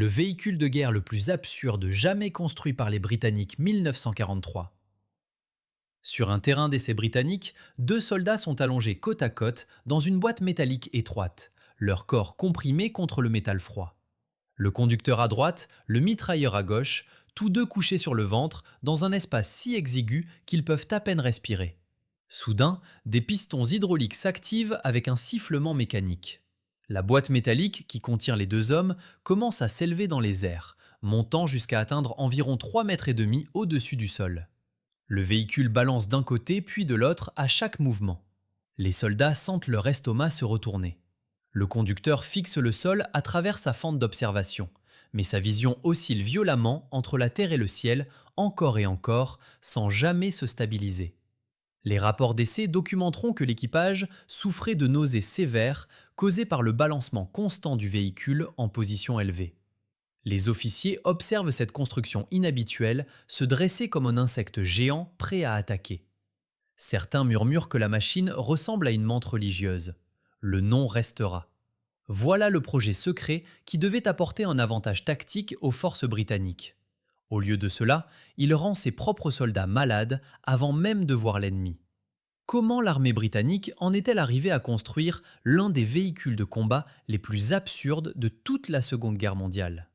véhicule de guerre le plus absurde jamais construit par les Britanniques 1943. Sur un terrain d'essai britannique, deux soldats sont allongés côte à côte dans une boîte métallique étroite, leur corps comprimé contre le métal froid. Le conducteur à droite, le mitrailleur à gauche, tous deux couchés sur le ventre dans un espace si exigu qu'ils peuvent à peine respirer. Soudain, des pistons hydrauliques s'activent avec un sifflement mécanique. La boîte métallique qui contient les deux hommes commence à s'élever dans les airs, montant jusqu'à atteindre environ 3,5 mètres au-dessus du sol. Le véhicule balance d'un côté puis de l'autre à chaque mouvement. Les soldats sentent leur estomac se retourner. Le conducteur fixe le sol à travers sa fente d'observation, mais sa vision oscille violemment entre la terre et le ciel, encore et encore, sans jamais se stabiliser. Les rapports d'essai documenteront que l'équipage souffrait de nausées sévères causées par le balancement constant du véhicule en position élevée. Les officiers observent cette construction inhabituelle se dresser comme un insecte géant prêt à attaquer. Certains murmurent que la machine ressemble à une menthe religieuse. Le nom restera. Voilà le projet secret qui devait apporter un avantage tactique aux forces britanniques. Au lieu de cela, il rend ses propres soldats malades avant même de voir l'ennemi. Comment l'armée britannique en est-elle arrivée à construire l'un des véhicules de combat les plus absurdes de toute la Seconde Guerre mondiale?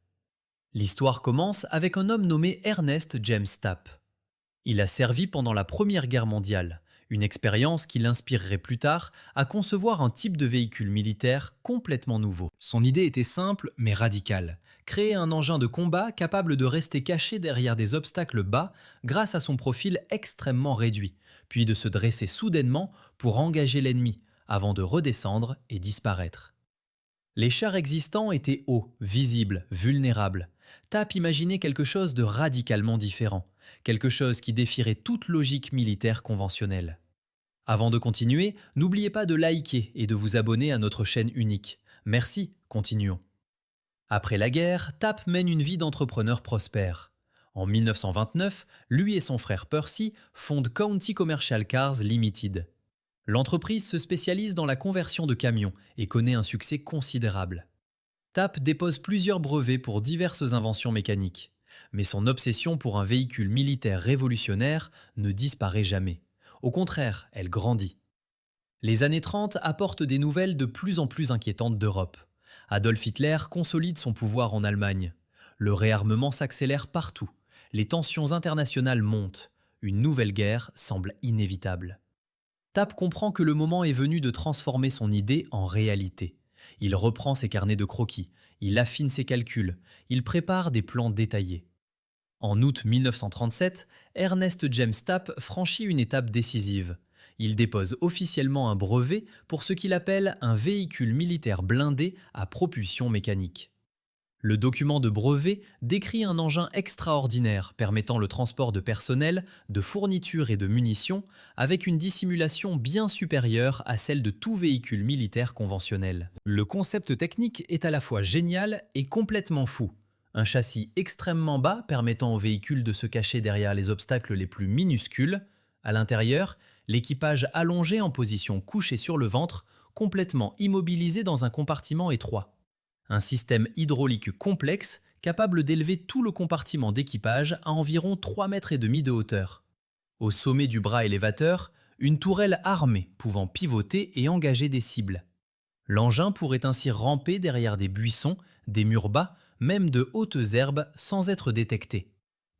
L'histoire commence avec un homme nommé Ernest James Tapp. Il a servi pendant la Première Guerre mondiale, une expérience qui l'inspirerait plus tard à concevoir un type de véhicule militaire complètement nouveau. Son idée était simple mais radicale. Créer un engin de combat capable de rester caché derrière des obstacles bas grâce à son profil extrêmement réduit, puis de se dresser soudainement pour engager l'ennemi, avant de redescendre et disparaître. Les chars existants étaient hauts, visibles, vulnérables. Tapp imaginait quelque chose de radicalement différent, quelque chose qui défierait toute logique militaire conventionnelle. Avant de continuer, n'oubliez pas de liker et de vous abonner à notre chaîne unique. Merci, continuons. Après la guerre, Tapp mène une vie d'entrepreneur prospère. En 1929, lui et son frère Percy fondent County Commercial Cars Limited. L'entreprise se spécialise dans la conversion de camions et connaît un succès considérable. Tapp dépose plusieurs brevets pour diverses inventions mécaniques, mais son obsession pour un véhicule militaire révolutionnaire ne disparaît jamais. Au contraire, elle grandit. Les années 30 apportent des nouvelles de plus en plus inquiétantes d'Europe. Adolf Hitler consolide son pouvoir en Allemagne. Le réarmement s'accélère partout. Les tensions internationales montent. Une nouvelle guerre semble inévitable. Tapp comprend que le moment est venu de transformer son idée en réalité. Il reprend ses carnets de croquis, il affine ses calculs, il prépare des plans détaillés. En août 1937, Ernest James Tapp franchit une étape décisive. Il dépose officiellement un brevet pour ce qu'il appelle un véhicule militaire blindé à propulsion mécanique. Le document de brevet décrit un engin extraordinaire permettant le transport de personnel, de fournitures et de munitions avec une dissimulation bien supérieure à celle de tout véhicule militaire conventionnel. Le concept technique est à la fois génial et complètement fou. Un châssis extrêmement bas permettant au véhicule de se cacher derrière les obstacles les plus minuscules. À l'intérieur, l'équipage allongé en position couchée sur le ventre, complètement immobilisé dans un compartiment étroit. Un système hydraulique complexe capable d'élever tout le compartiment d'équipage à environ 3,5 mètres de hauteur. Au sommet du bras élévateur, une tourelle armée pouvant pivoter et engager des cibles. L'engin pourrait ainsi ramper derrière des buissons, des murs bas, même de hautes herbes sans être détecté.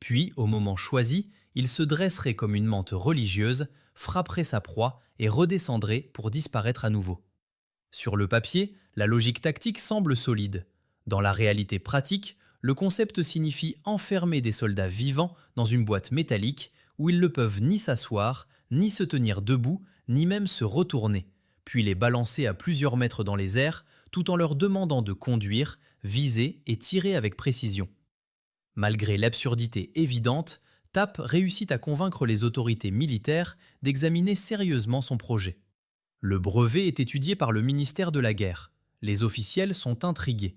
Puis, au moment choisi, il se dresserait comme une menthe religieuse, frapperait sa proie et redescendrait pour disparaître à nouveau. Sur le papier, la logique tactique semble solide. Dans la réalité pratique, le concept signifie enfermer des soldats vivants dans une boîte métallique où ils ne peuvent ni s'asseoir, ni se tenir debout, ni même se retourner, puis les balancer à plusieurs mètres dans les airs tout en leur demandant de conduire, viser et tirer avec précision. Malgré l'absurdité évidente, Tapp réussit à convaincre les autorités militaires d'examiner sérieusement son projet. Le brevet est étudié par le ministère de la Guerre. Les officiels sont intrigués.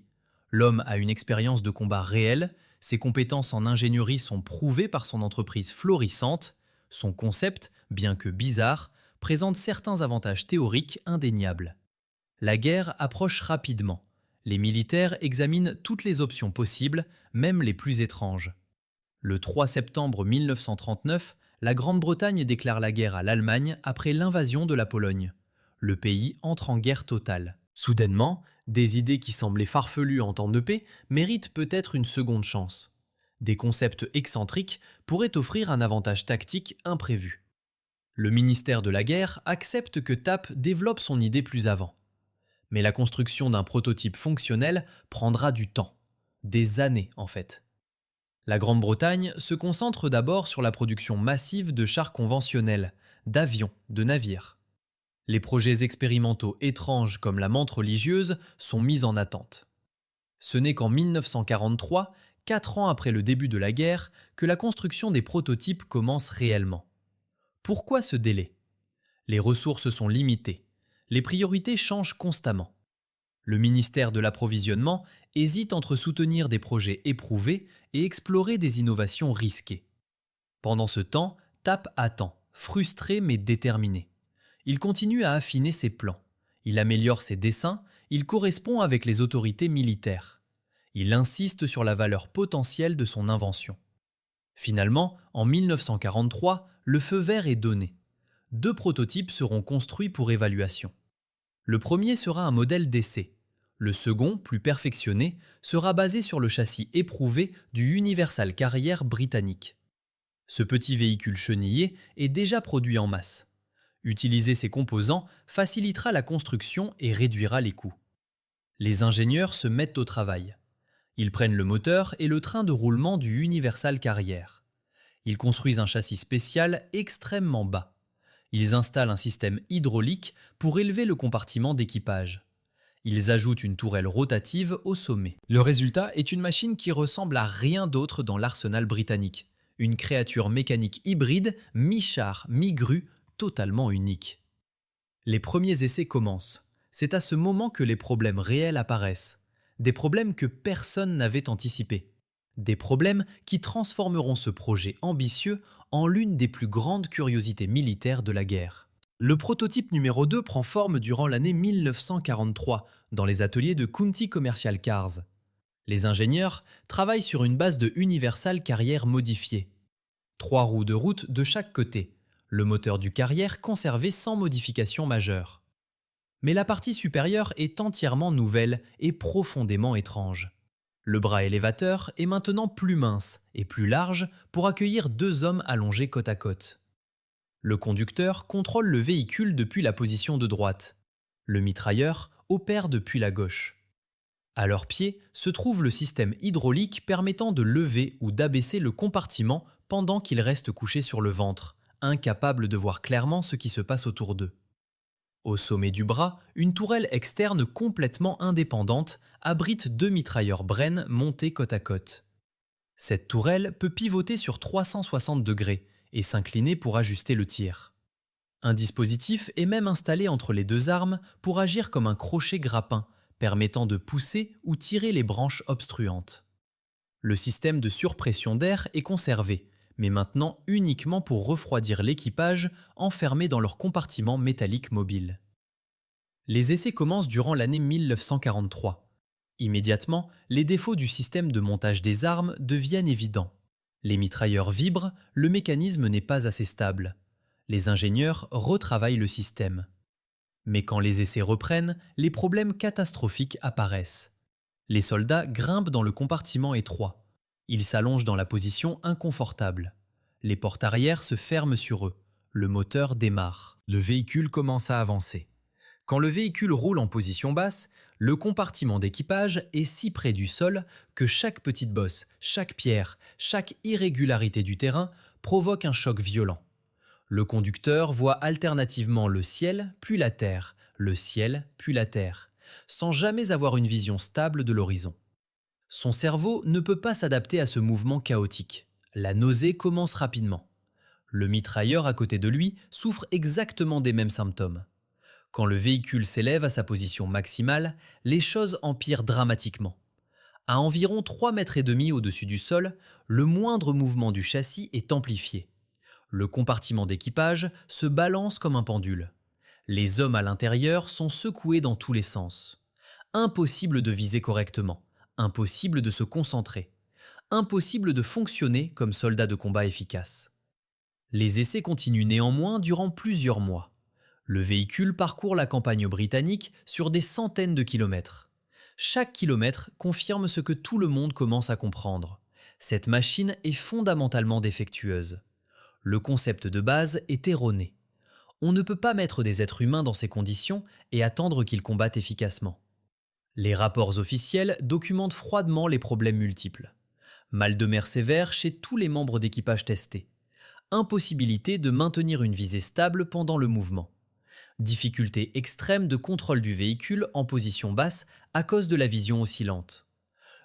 L'homme a une expérience de combat réelle, ses compétences en ingénierie sont prouvées par son entreprise florissante, son concept, bien que bizarre, présente certains avantages théoriques indéniables. La guerre approche rapidement. Les militaires examinent toutes les options possibles, même les plus étranges. Le 3 septembre 1939, la Grande-Bretagne déclare la guerre à l'Allemagne après l'invasion de la Pologne. Le pays entre en guerre totale. Soudainement, des idées qui semblaient farfelues en temps de paix méritent peut-être une seconde chance. Des concepts excentriques pourraient offrir un avantage tactique imprévu. Le ministère de la Guerre accepte que TAP développe son idée plus avant. Mais la construction d'un prototype fonctionnel prendra du temps. Des années en fait. La Grande-Bretagne se concentre d'abord sur la production massive de chars conventionnels, d'avions, de navires. Les projets expérimentaux étranges comme la menthe religieuse sont mis en attente. Ce n'est qu'en 1943, 4 ans après le début de la guerre, que la construction des prototypes commence réellement. Pourquoi ce délai? Les ressources sont limitées. Les priorités changent constamment. Le ministère de l'Approvisionnement hésite entre soutenir des projets éprouvés et explorer des innovations risquées. Pendant ce temps, TAP attend, frustré mais déterminé. Il continue à affiner ses plans. Il améliore ses dessins, il correspond avec les autorités militaires. Il insiste sur la valeur potentielle de son invention. Finalement, en 1943, le feu vert est donné. 2 prototypes seront construits pour évaluation. Le premier sera un modèle d'essai. Le second, plus perfectionné, sera basé sur le châssis éprouvé du Universal Carrier britannique. Ce petit véhicule chenillé est déjà produit en masse. Utiliser ces composants facilitera la construction et réduira les coûts. Les ingénieurs se mettent au travail. Ils prennent le moteur et le train de roulement du Universal Carrier. Ils construisent un châssis spécial extrêmement bas. Ils installent un système hydraulique pour élever le compartiment d'équipage. Ils ajoutent une tourelle rotative au sommet. Le résultat est une machine qui ressemble à rien d'autre dans l'arsenal britannique. Une créature mécanique hybride, mi-char, mi-grue, totalement unique. Les premiers essais commencent. C'est à ce moment que les problèmes réels apparaissent. Des problèmes que personne n'avait anticipés. Des problèmes qui transformeront ce projet ambitieux en l'une des plus grandes curiosités militaires de la guerre. Le prototype numéro 2 prend forme durant l'année 1943 dans les ateliers de County Commercial Cars. Les ingénieurs travaillent sur une base de Universal Carrier modifiée. 3 roues de route de chaque côté, le moteur du Carrier conservé sans modification majeure. Mais la partie supérieure est entièrement nouvelle et profondément étrange. Le bras élévateur est maintenant plus mince et plus large pour accueillir 2 hommes allongés côte à côte. Le conducteur contrôle le véhicule depuis la position de droite. Le mitrailleur opère depuis la gauche. À leurs pieds se trouve le système hydraulique permettant de lever ou d'abaisser le compartiment pendant qu'il reste couché sur le ventre, incapable de voir clairement ce qui se passe autour d'eux. Au sommet du bras, une tourelle externe complètement indépendante abrite 2 mitrailleurs Bren montés côte à côte. Cette tourelle peut pivoter sur 360 degrés et s'incliner pour ajuster le tir. Un dispositif est même installé entre les 2 armes pour agir comme un crochet grappin, permettant de pousser ou tirer les branches obstruantes. Le système de surpression d'air est conservé, mais maintenant uniquement pour refroidir l'équipage enfermé dans leur compartiment métallique mobile. Les essais commencent durant l'année 1943. Immédiatement, les défauts du système de montage des armes deviennent évidents. Les mitrailleurs vibrent, le mécanisme n'est pas assez stable. Les ingénieurs retravaillent le système. Mais quand les essais reprennent, les problèmes catastrophiques apparaissent. Les soldats grimpent dans le compartiment étroit. Ils s'allongent dans la position inconfortable. Les portes arrière se ferment sur eux. Le moteur démarre. Le véhicule commence à avancer. Quand le véhicule roule en position basse, le compartiment d'équipage est si près du sol que chaque petite bosse, chaque pierre, chaque irrégularité du terrain provoque un choc violent. Le conducteur voit alternativement le ciel puis la terre, le ciel puis la terre, sans jamais avoir une vision stable de l'horizon. Son cerveau ne peut pas s'adapter à ce mouvement chaotique. La nausée commence rapidement. Le mitrailleur à côté de lui souffre exactement des mêmes symptômes. Quand le véhicule s'élève à sa position maximale, les choses empirent dramatiquement. À environ 3,5 mètres au-dessus du sol, le moindre mouvement du châssis est amplifié. Le compartiment d'équipage se balance comme un pendule. Les hommes à l'intérieur sont secoués dans tous les sens. Impossible de viser correctement, impossible de se concentrer, impossible de fonctionner comme soldat de combat efficace. Les essais continuent néanmoins durant plusieurs mois. Le véhicule parcourt la campagne britannique sur des centaines de kilomètres. Chaque kilomètre confirme ce que tout le monde commence à comprendre. Cette machine est fondamentalement défectueuse. Le concept de base est erroné. On ne peut pas mettre des êtres humains dans ces conditions et attendre qu'ils combattent efficacement. Les rapports officiels documentent froidement les problèmes multiples. Mal de mer sévère chez tous les membres d'équipage testés. Impossibilité de maintenir une visée stable pendant le mouvement. Difficulté extrême de contrôle du véhicule en position basse à cause de la vision oscillante.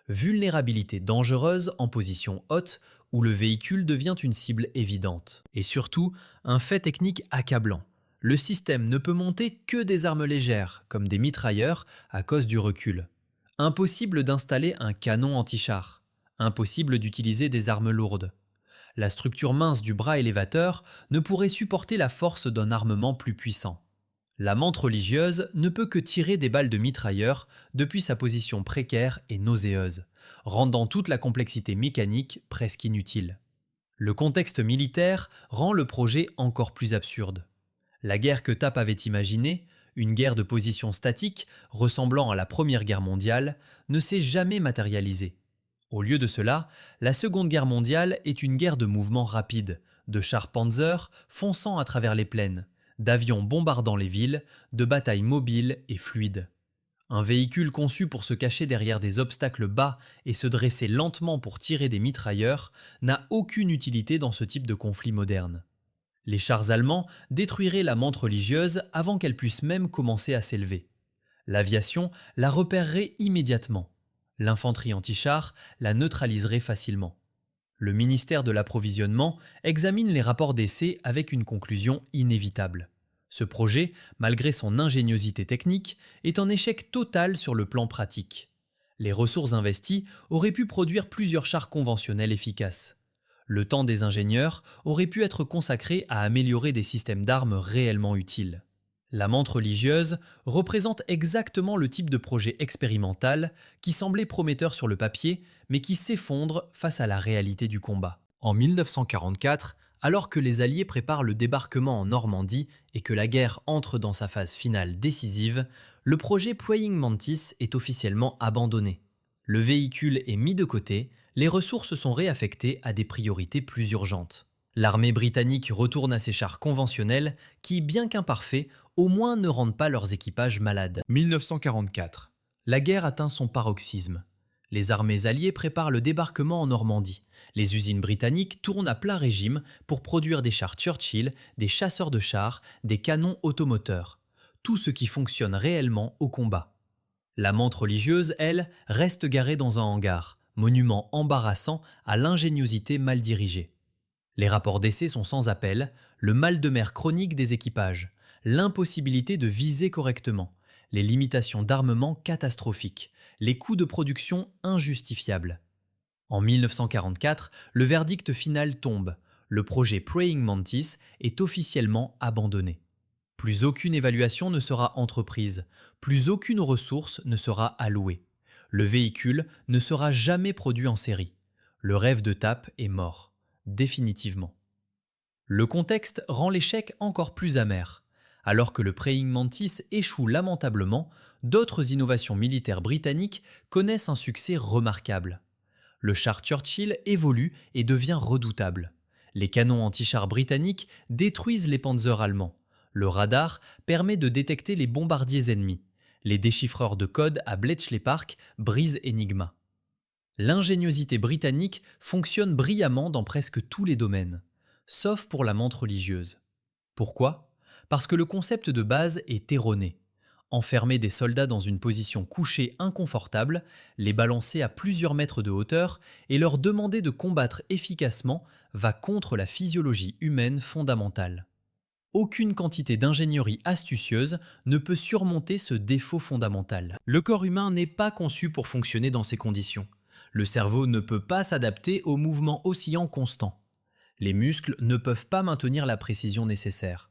Vulnérabilité dangereuse en position haute où le véhicule devient une cible évidente. Et surtout, un fait technique accablant. Le système ne peut monter que des armes légères, comme des mitrailleurs, à cause du recul. Impossible d'installer un canon anti-char. Impossible d'utiliser des armes lourdes. La structure mince du bras élévateur ne pourrait supporter la force d'un armement plus puissant. La menthe religieuse ne peut que tirer des balles de mitrailleur depuis sa position précaire et nauséeuse, rendant toute la complexité mécanique presque inutile. Le contexte militaire rend le projet encore plus absurde. La guerre que Tapp avait imaginée, une guerre de position statique ressemblant à la Première Guerre mondiale, ne s'est jamais matérialisée. Au lieu de cela, la Seconde Guerre mondiale est une guerre de mouvements rapides, de chars Panzer fonçant à travers les plaines, d'avions bombardant les villes, de batailles mobiles et fluides. Un véhicule conçu pour se cacher derrière des obstacles bas et se dresser lentement pour tirer des mitrailleurs n'a aucune utilité dans ce type de conflit moderne. Les chars allemands détruiraient la menthe religieuse avant qu'elle puisse même commencer à s'élever. L'aviation la repérerait immédiatement. L'infanterie anti-char la neutraliserait facilement. Le ministère de l'Approvisionnement examine les rapports d'essai avec une conclusion inévitable. Ce projet, malgré son ingéniosité technique, est un échec total sur le plan pratique. Les ressources investies auraient pu produire plusieurs chars conventionnels efficaces. Le temps des ingénieurs aurait pu être consacré à améliorer des systèmes d'armes réellement utiles. La menthe religieuse représente exactement le type de projet expérimental qui semblait prometteur sur le papier, mais qui s'effondre face à la réalité du combat. En 1944, alors que les Alliés préparent le débarquement en Normandie et que la guerre entre dans sa phase finale décisive, le projet Praying Mantis est officiellement abandonné. Le véhicule est mis de côté, les ressources sont réaffectées à des priorités plus urgentes. L'armée britannique retourne à ses chars conventionnels qui, bien qu'imparfaits, au moins ne rendent pas leurs équipages malades. 1944. La guerre atteint son paroxysme. Les armées alliées préparent le débarquement en Normandie. Les usines britanniques tournent à plein régime pour produire des chars Churchill, des chasseurs de chars, des canons automoteurs. Tout ce qui fonctionne réellement au combat. La menthe religieuse, elle, reste garée dans un hangar, monument embarrassant à l'ingéniosité mal dirigée. Les rapports d'essai sont sans appel, le mal de mer chronique des équipages, l'impossibilité de viser correctement, les limitations d'armement catastrophiques, les coûts de production injustifiables. En 1944, le verdict final tombe, le projet Praying Mantis est officiellement abandonné. Plus aucune évaluation ne sera entreprise, plus aucune ressource ne sera allouée. Le véhicule ne sera jamais produit en série. Le rêve de Tapp est mort. Définitivement. Le contexte rend l'échec encore plus amer. Alors que le Praying Mantis échoue lamentablement, d'autres innovations militaires britanniques connaissent un succès remarquable. Le char Churchill évolue et devient redoutable. Les canons anti-chars britanniques détruisent les Panzers allemands. Le radar permet de détecter les bombardiers ennemis. Les déchiffreurs de code à Bletchley Park brisent Enigma. L'ingéniosité britannique fonctionne brillamment dans presque tous les domaines, sauf pour la menthe religieuse. Pourquoi ? Parce que le concept de base est erroné. Enfermer des soldats dans une position couchée inconfortable, les balancer à plusieurs mètres de hauteur et leur demander de combattre efficacement va contre la physiologie humaine fondamentale. Aucune quantité d'ingénierie astucieuse ne peut surmonter ce défaut fondamental. Le corps humain n'est pas conçu pour fonctionner dans ces conditions. Le cerveau ne peut pas s'adapter aux mouvements oscillants constants. Les muscles ne peuvent pas maintenir la précision nécessaire.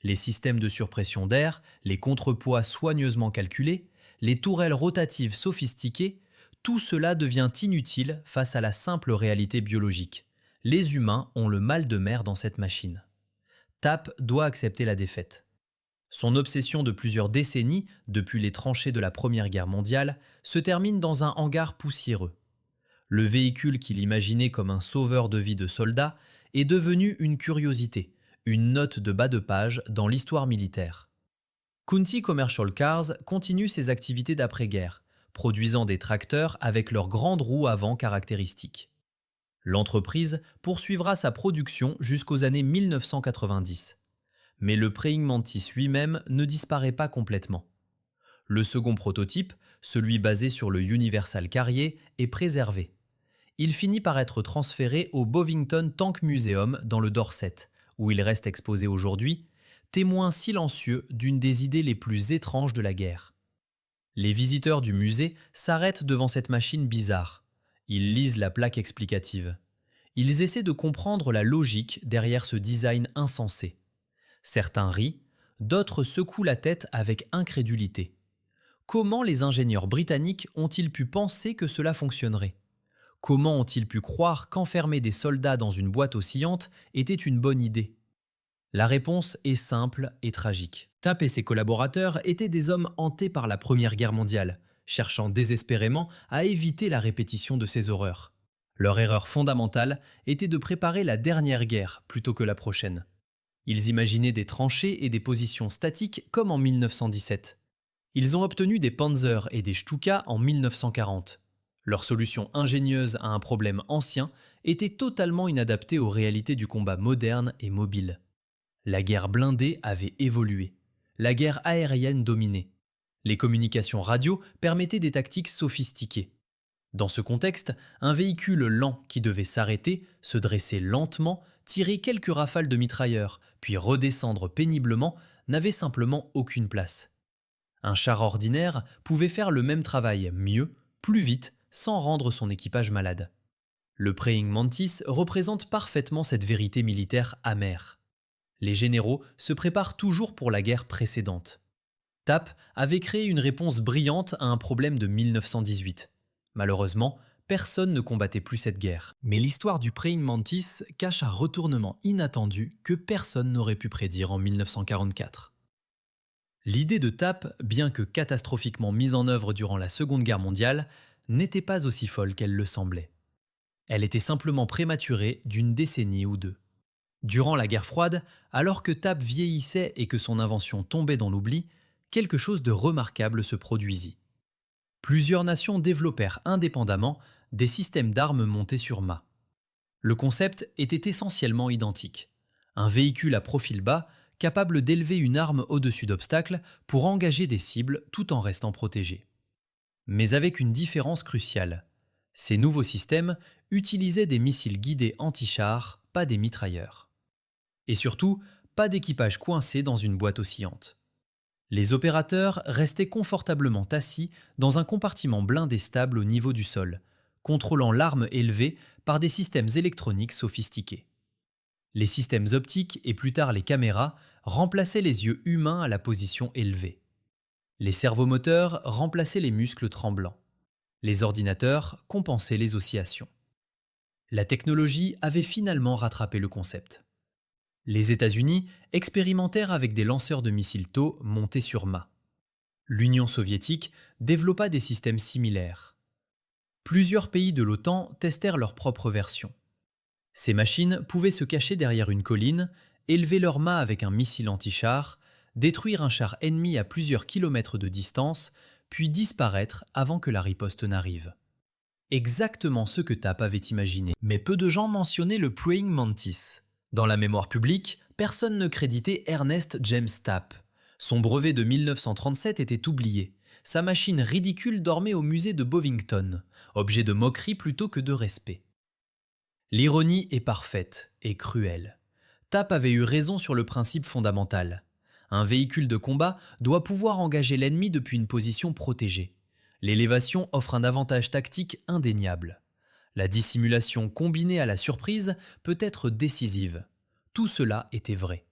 Les systèmes de surpression d'air, les contrepoids soigneusement calculés, les tourelles rotatives sophistiquées, tout cela devient inutile face à la simple réalité biologique. Les humains ont le mal de mer dans cette machine. TAP doit accepter la défaite. Son obsession de plusieurs décennies, depuis les tranchées de la Première Guerre mondiale, se termine dans un hangar poussiéreux. Le véhicule qu'il imaginait comme un sauveur de vie de soldats est devenu une curiosité, une note de bas de page dans l'histoire militaire. Kunti Commercial Cars continue ses activités d'après-guerre, produisant des tracteurs avec leurs grandes roues avant caractéristiques. L'entreprise poursuivra sa production jusqu'aux années 1990. Mais le Praying Mantis lui-même ne disparaît pas complètement. Le second prototype, celui basé sur le Universal Carrier, est préservé. Il finit par être transféré au Bovington Tank Museum dans le Dorset, où il reste exposé aujourd'hui, témoin silencieux d'une des idées les plus étranges de la guerre. Les visiteurs du musée s'arrêtent devant cette machine bizarre. Ils lisent la plaque explicative. Ils essaient de comprendre la logique derrière ce design insensé. Certains rient, d'autres secouent la tête avec incrédulité. Comment les ingénieurs britanniques ont-ils pu penser que cela fonctionnerait ? Comment ont-ils pu croire qu'enfermer des soldats dans une boîte oscillante était une bonne idée ? La réponse est simple et tragique. TAP et ses collaborateurs étaient des hommes hantés par la Première Guerre mondiale, cherchant désespérément à éviter la répétition de ces horreurs. Leur erreur fondamentale était de préparer la dernière guerre plutôt que la prochaine. Ils imaginaient des tranchées et des positions statiques comme en 1917. Ils ont obtenu des Panzers et des Stuka en 1940. Leur solution ingénieuse à un problème ancien était totalement inadaptée aux réalités du combat moderne et mobile. La guerre blindée avait évolué. La guerre aérienne dominait. Les communications radio permettaient des tactiques sophistiquées. Dans ce contexte, un véhicule lent qui devait s'arrêter, se dresser lentement, tirer quelques rafales de mitrailleurs, puis redescendre péniblement, n'avait simplement aucune place. Un char ordinaire pouvait faire le même travail mieux, plus vite, sans rendre son équipage malade. Le Praying Mantis représente parfaitement cette vérité militaire amère. Les généraux se préparent toujours pour la guerre précédente. TAP avait créé une réponse brillante à un problème de 1918. Malheureusement, personne ne combattait plus cette guerre. Mais l'histoire du Praying Mantis cache un retournement inattendu que personne n'aurait pu prédire en 1944. L'idée de TAP, bien que catastrophiquement mise en œuvre durant la Seconde Guerre mondiale, n'était pas aussi folle qu'elle le semblait. Elle était simplement prématurée d'une décennie ou deux. Durant la guerre froide, alors que TAP vieillissait et que son invention tombait dans l'oubli, quelque chose de remarquable se produisit. Plusieurs nations développèrent indépendamment des systèmes d'armes montés sur mât. Le concept était essentiellement identique. Un véhicule à profil bas, capable d'élever une arme au-dessus d'obstacles pour engager des cibles tout en restant protégé. Mais avec une différence cruciale. Ces nouveaux systèmes utilisaient des missiles guidés anti-chars, pas des mitrailleurs. Et surtout, pas d'équipage coincé dans une boîte oscillante. Les opérateurs restaient confortablement assis dans un compartiment blindé stable au niveau du sol, contrôlant l'arme élevée par des systèmes électroniques sophistiqués. Les systèmes optiques et plus tard les caméras remplaçaient les yeux humains à la position élevée. Les servomoteurs remplaçaient les muscles tremblants. Les ordinateurs compensaient les oscillations. La technologie avait finalement rattrapé le concept. Les États-Unis expérimentèrent avec des lanceurs de missiles TOW montés sur mât. L'Union soviétique développa des systèmes similaires. Plusieurs pays de l'OTAN testèrent leur propre version. Ces machines pouvaient se cacher derrière une colline, élever leur mât avec un missile anti-char, détruire un char ennemi à plusieurs kilomètres de distance, puis disparaître avant que la riposte n'arrive. Exactement ce que TAP avait imaginé. Mais peu de gens mentionnaient le Praying Mantis. Dans la mémoire publique, personne ne créditait Ernest James TAP. Son brevet de 1937 était oublié. Sa machine ridicule dormait au musée de Bovington, objet de moquerie plutôt que de respect. L'ironie est parfaite et cruelle. TAP avait eu raison sur le principe fondamental. Un véhicule de combat doit pouvoir engager l'ennemi depuis une position protégée. L'élévation offre un avantage tactique indéniable. La dissimulation combinée à la surprise peut être décisive. Tout cela était vrai.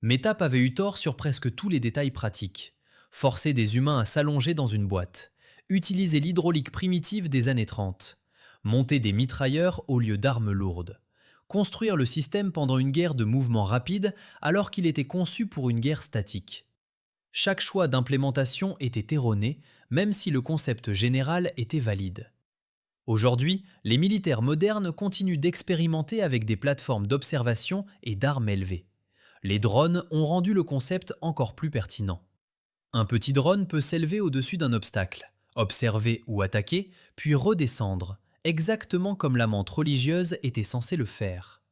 Mais TAP avait eu tort sur presque tous les détails pratiques. forcer des humains à s'allonger dans une boîte, utiliser l'hydraulique primitive des années 30, monter des mitrailleurs au lieu d'armes lourdes, construire le système pendant une guerre de mouvement rapide alors qu'il était conçu pour une guerre statique. Chaque choix d'implémentation était erroné, même si le concept général était valide. Aujourd'hui, les militaires modernes continuent d'expérimenter avec des plateformes d'observation et d'armes élevées. Les drones ont rendu le concept encore plus pertinent. Un petit drone peut s'élever au-dessus d'un obstacle, observer ou attaquer, puis redescendre, exactement comme la menthe religieuse était censée le faire.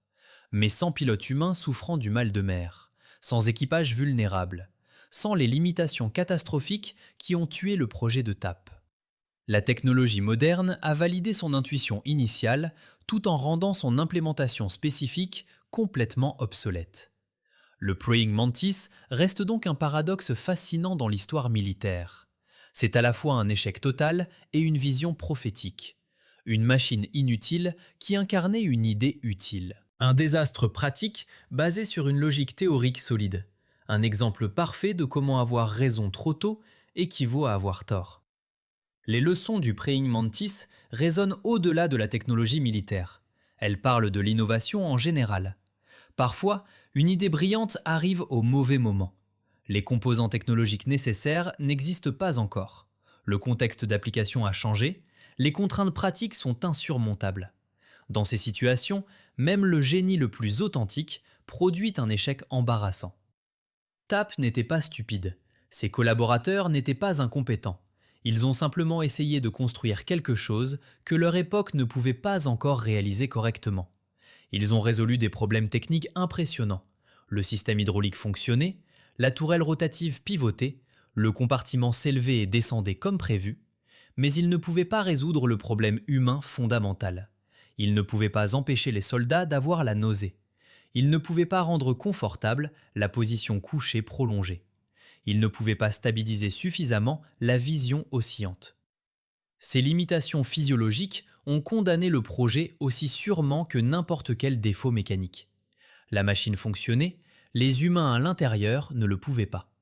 Mais sans pilote humain souffrant du mal de mer, sans équipage vulnérable, sans les limitations catastrophiques qui ont tué le projet de TAP. La technologie moderne a validé son intuition initiale tout en rendant son implémentation spécifique complètement obsolète. Le Praying Mantis reste donc un paradoxe fascinant dans l'histoire militaire. C'est à la fois un échec total et une vision prophétique. Une machine inutile qui incarnait une idée utile. Un désastre pratique basé sur une logique théorique solide. Un exemple parfait de comment avoir raison trop tôt équivaut à avoir tort. Les leçons du Praying Mantis résonnent au-delà de la technologie militaire. Elles parlent de l'innovation en général. Parfois, une idée brillante arrive au mauvais moment. Les composants technologiques nécessaires n'existent pas encore. Le contexte d'application a changé, les contraintes pratiques sont insurmontables. Dans ces situations, même le génie le plus authentique produit un échec embarrassant. TAP n'était pas stupide. Ses collaborateurs n'étaient pas incompétents. Ils ont simplement essayé de construire quelque chose que leur époque ne pouvait pas encore réaliser correctement. Ils ont résolu des problèmes techniques impressionnants. Le système hydraulique fonctionnait, la tourelle rotative pivotait, le compartiment s'élevait et descendait comme prévu, mais ils ne pouvaient pas résoudre le problème humain fondamental. Ils ne pouvaient pas empêcher les soldats d'avoir la nausée. Ils ne pouvaient pas rendre confortable la position couchée prolongée. Ils ne pouvaient pas stabiliser suffisamment la vision oscillante. Ces limitations physiologiques ont condamné le projet aussi sûrement que n'importe quel défaut mécanique. La machine fonctionnait, les humains à l'intérieur ne le pouvaient pas.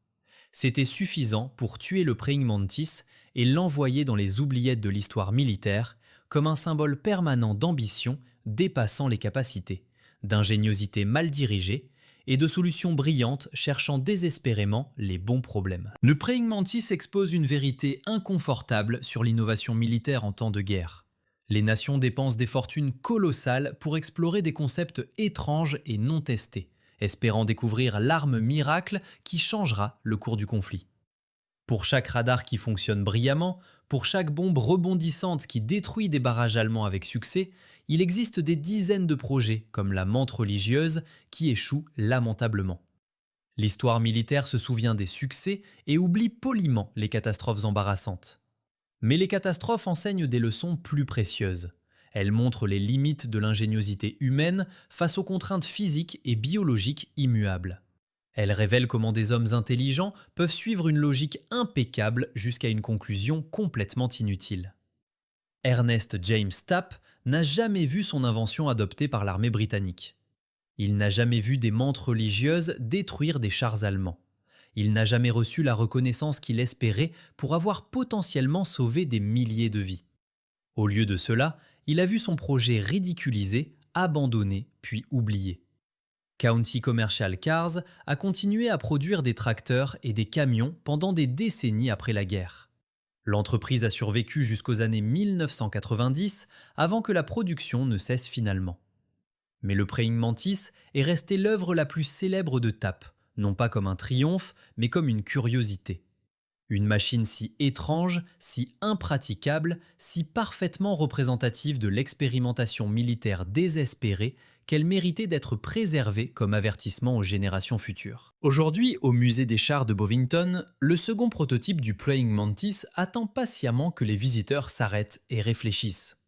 C'était suffisant pour tuer le Praying Mantis et l'envoyer dans les oubliettes de l'histoire militaire comme un symbole permanent d'ambition dépassant les capacités, d'ingéniosité mal dirigée et de solutions brillantes cherchant désespérément les bons problèmes. Le Praying Mantis expose une vérité inconfortable sur l'innovation militaire en temps de guerre. Les nations dépensent des fortunes colossales pour explorer des concepts étranges et non testés, espérant découvrir l'arme miracle qui changera le cours du conflit. Pour chaque radar qui fonctionne brillamment, pour chaque bombe rebondissante qui détruit des barrages allemands avec succès, il existe des dizaines de projets, comme la menthe religieuse, qui échouent lamentablement. L'histoire militaire se souvient des succès et oublie poliment les catastrophes embarrassantes. Mais les catastrophes enseignent des leçons plus précieuses. Elles montrent les limites de l'ingéniosité humaine face aux contraintes physiques et biologiques immuables. Elles révèlent comment des hommes intelligents peuvent suivre une logique impeccable jusqu'à une conclusion complètement inutile. Ernest James Tapp n'a jamais vu son invention adoptée par l'armée britannique. Il n'a jamais vu des menthes religieuses détruire des chars allemands. Il n'a jamais reçu la reconnaissance qu'il espérait pour avoir potentiellement sauvé des milliers de vies. Au lieu de cela, il a vu son projet ridiculisé, abandonné, puis oublié. County Commercial Cars a continué à produire des tracteurs et des camions pendant des décennies après la guerre. L'entreprise a survécu jusqu'aux années 1990 avant que la production ne cesse finalement. Mais le Praying Mantis est resté l'œuvre la plus célèbre de Tapp, non pas comme un triomphe, mais comme une curiosité. Une machine si étrange, si impraticable, si parfaitement représentative de l'expérimentation militaire désespérée qu'elle méritait d'être préservée comme avertissement aux générations futures. Aujourd'hui, au musée des chars de Bovington, le second prototype du Praying Mantis attend patiemment que les visiteurs s'arrêtent et réfléchissent.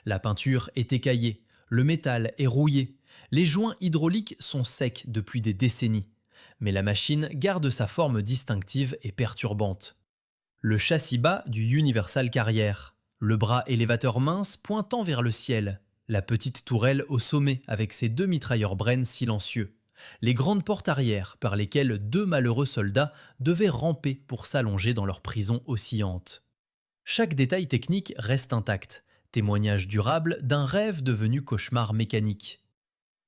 La peinture est écaillée, le métal est rouillé, les joints hydrauliques sont secs depuis des décennies. Mais la machine garde sa forme distinctive et perturbante. Le châssis bas du Universal Carrier, le bras élévateur mince pointant vers le ciel, la petite tourelle au sommet avec ses deux mitrailleurs Bren silencieux, les grandes portes arrière par lesquelles deux malheureux soldats devaient ramper pour s'allonger dans leur prison oscillante. Chaque détail technique reste intact, témoignage durable d'un rêve devenu cauchemar mécanique.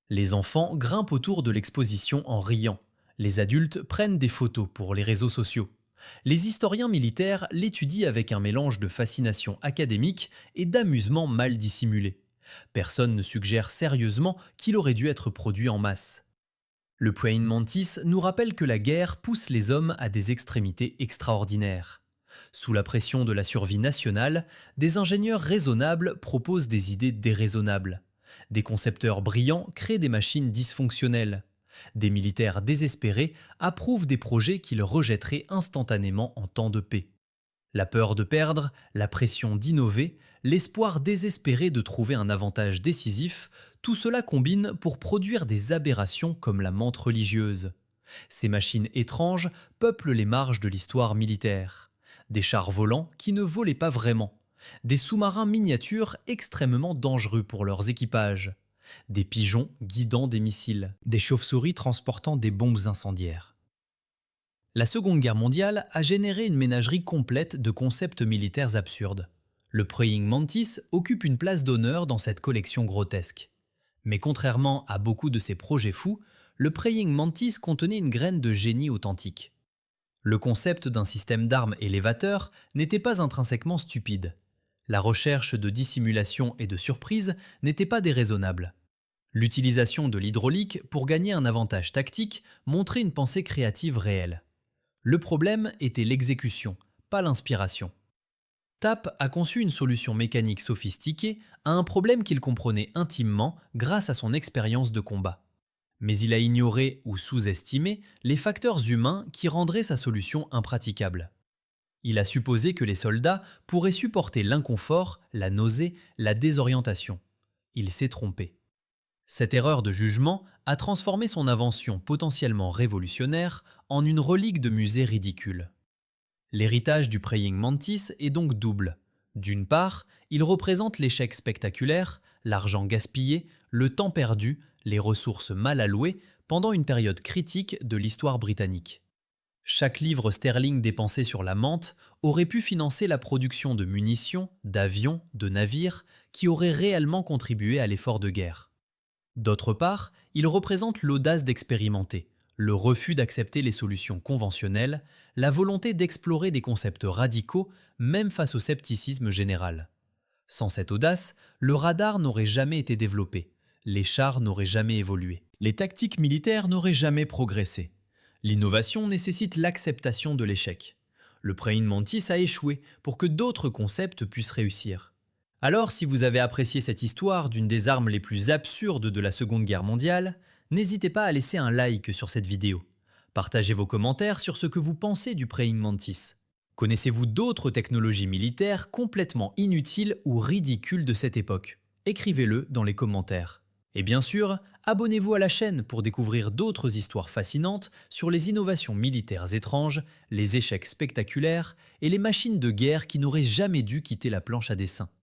Les enfants grimpent autour de l'exposition en riant. Les adultes prennent des photos pour les réseaux sociaux. Les historiens militaires l'étudient avec un mélange de fascination académique et d'amusement mal dissimulé. Personne ne suggère sérieusement qu'il aurait dû être produit en masse. Le praying mantis nous rappelle que la guerre pousse les hommes à des extrémités extraordinaires. Sous la pression de la survie nationale, des ingénieurs raisonnables proposent des idées déraisonnables. Des concepteurs brillants créent des machines dysfonctionnelles. Des militaires désespérés approuvent des projets qu'ils rejetteraient instantanément en temps de paix. La peur de perdre, la pression d'innover, l'espoir désespéré de trouver un avantage décisif, tout cela combine pour produire des aberrations comme la menthe religieuse. Ces machines étranges peuplent les marges de l'histoire militaire. Des chars volants qui ne volaient pas vraiment. Des sous-marins miniatures extrêmement dangereux pour leurs équipages. Des pigeons guidant des missiles. Des chauves-souris transportant des bombes incendiaires. La Seconde Guerre mondiale a généré une ménagerie complète de concepts militaires absurdes. Le praying mantis occupe une place d'honneur dans cette collection grotesque. Mais contrairement à beaucoup de ces projets fous, le praying mantis contenait une graine de génie authentique. Le concept d'un système d'armes élévateur n'était pas intrinsèquement stupide. La recherche de dissimulation et de surprise n'était pas déraisonnable. L'utilisation de l'hydraulique pour gagner un avantage tactique montrait une pensée créative réelle. Le problème était l'exécution, pas l'inspiration. TAP a conçu une solution mécanique sophistiquée à un problème qu'il comprenait intimement grâce à son expérience de combat. Mais il a ignoré ou sous-estimé les facteurs humains qui rendraient sa solution impraticable. Il a supposé que les soldats pourraient supporter l'inconfort, la nausée, la désorientation. Il s'est trompé. Cette erreur de jugement a transformé son invention potentiellement révolutionnaire en une relique de musée ridicule. L'héritage du praying mantis est donc double. D'une part, il représente l'échec spectaculaire, l'argent gaspillé, le temps perdu, les ressources mal allouées pendant une période critique de l'histoire britannique. Chaque livre sterling dépensé sur la menthe aurait pu financer la production de munitions, d'avions, de navires qui auraient réellement contribué à l'effort de guerre. D'autre part, il représente l'audace d'expérimenter, le refus d'accepter les solutions conventionnelles, la volonté d'explorer des concepts radicaux, même face au scepticisme général. Sans cette audace, le radar n'aurait jamais été développé, les chars n'auraient jamais évolué, les tactiques militaires n'auraient jamais progressé. L'innovation nécessite l'acceptation de l'échec. Le praying mantis a échoué pour que d'autres concepts puissent réussir. Alors, si vous avez apprécié cette histoire d'une des armes les plus absurdes de la Seconde Guerre mondiale, n'hésitez pas à laisser un like sur cette vidéo. Partagez vos commentaires sur ce que vous pensez du praying mantis. Connaissez-vous d'autres technologies militaires complètement inutiles ou ridicules de cette époque? Écrivez-le dans les commentaires. Et bien sûr, abonnez-vous à la chaîne pour découvrir d'autres histoires fascinantes sur les innovations militaires étranges, les échecs spectaculaires et les machines de guerre qui n'auraient jamais dû quitter la planche à dessin.